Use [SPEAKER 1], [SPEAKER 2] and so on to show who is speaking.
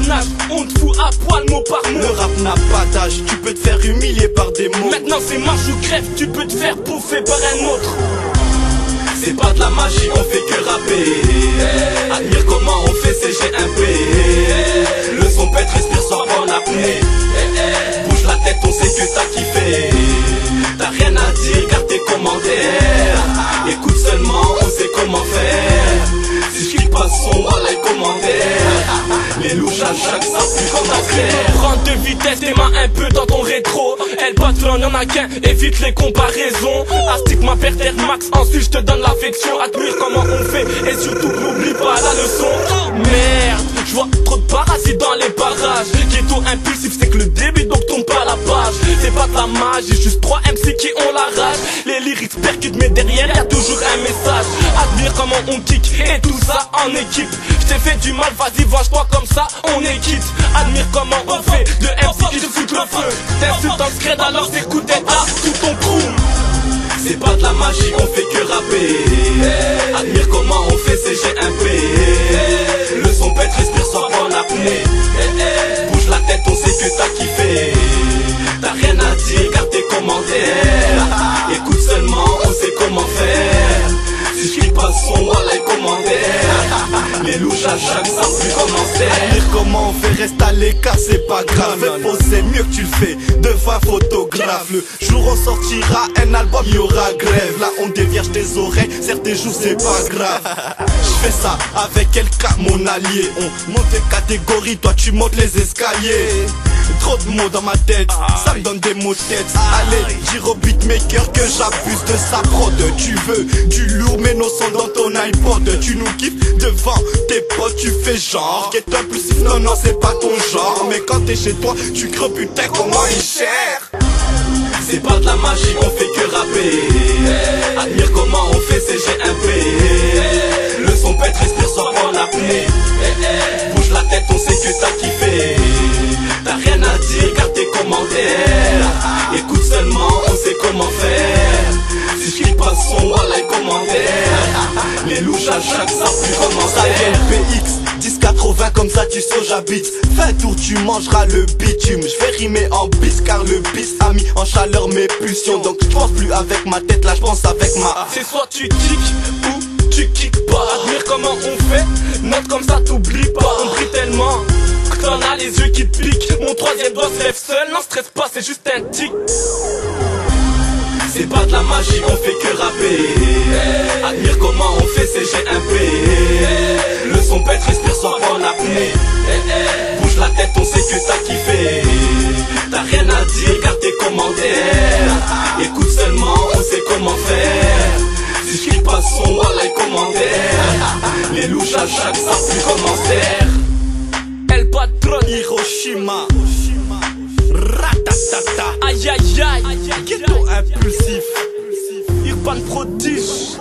[SPEAKER 1] carnage. On te fout à poil mot par mot.
[SPEAKER 2] Le rap n'a pas d'âge, tu peux te faire humilier par des mots.
[SPEAKER 1] Maintenant c'est marche ou crève, tu peux te faire bouffer par un autre.
[SPEAKER 2] C'est pas de la magie, on fait que rapper. Admire comment on fait CG1P. Le son pète, respire, sort en apnée. Bouge la tête, on sait que t'as kiffé. T'as rien à dire, garde tes commentaires. Écoute seulement, on sait comment faire. Si je clique pas son, voilà les commentaires. Les louches à chaque savent plus comment faire.
[SPEAKER 1] Prends de vitesse, tes mains un peu dans ton rétro. Elle patronne, y'en a qu'un, évite les comparaisons. Astique ma perte Air Max, ensuite je te donne l'affection. Admire comment on fait, et surtout n'oublie pas la leçon. Merde, je vois trop de parasites dans les barrages. Ghetto impulsif, c'est que le début, donc tombe pas la page. C'est pas de la magie, juste 3 MC qui ont la rage. Les lyrics percutent, mais derrière y'a toujours un message. Admire comment on kick, et tout ça en équipe. Je t'ai fait du mal, vas-y, venge-toi comme ça, on est quitte. Admire comment on fait, de MC qui te foutent le feu. T'insultes en scred, alors t'écoutes tout ton crew.
[SPEAKER 2] C'est pas de la magie, on fait que rapper. Admire comment on fait CG1P. Le son pète, respire, sort en apnée. Bouge la tête, on sait que t'as kiffé. T'as rien à dire, garde tes commentaires. Écoute seulement, on sait comment faire. Si je clique pas son, voilà les commentaires. Les louches à chaque savent plus comment faire. Dire comment on fait, reste à l'écart, c'est pas grave. Fais poser mieux que tu le fais devant photographe. Le jour on sortira un album, y aura grève. Là on dévierge tes oreilles, serre tes joues, c'est pas grave. Je fais ça avec quelqu'un, mon allié. On monte les catégories, toi tu montes les escaliers. Trop de mots dans ma tête, ça me donne des mots de tête. Allez, dire au beatmaker que j'abuse de sa prod. Tu veux du lourd, mais nos sons dans ton iPod. Tu nous kiffes devant tes potes, tu fais genre qu'est impulsif, non, non, c'est pas ton genre. Mais quand t'es chez toi, tu creux, putain, comment il cher. C'est pas de la magie, on fait que rapper. Admire comment on fait CG1P. Le son pète, respire, sort en apnée. Bouge la tête, on sait que t'as kiffé. T'as rien à dire, garde tes commentaires. Écoute seulement, on sait comment faire. Si je clique pas son, voilà les commentaires. Les louches à chaque savent plus comment ça vient. PX 1080, comme ça tu sauges j'habite. Fais un tour, tu mangeras le bitume. Je vais rimer en bis, car le bis a mis en chaleur mes pulsions. Donc je pense plus avec ma tête, là je pense avec ma.
[SPEAKER 1] C'est soit tu kicks ou tu kicks pas. Admire comment on fait, note comme ça t'oublie pas. On brille tellement que t'en as les yeux qui te piquent. Mon troisième doigt se lève seul, non stresse pas, c'est juste un tic.
[SPEAKER 2] C'est pas de la magie, on fait que rapper. Admire comment on fait CG1P. Le son pète, respire, sort en apnée. Bouge la tête, on sait que t'as kiffé. T'as rien à dire, garde tes commentaires. Écoute seulement, on sait comment faire. Si je clique pas son, voilà les commentaires. Les louches à chaque savent plus comment faire.
[SPEAKER 1] Elle patronne
[SPEAKER 2] Hiroshima. Ratatata.
[SPEAKER 1] Aïe aïe aïe.
[SPEAKER 2] Ghetto impulsif.
[SPEAKER 1] Irfan prodige.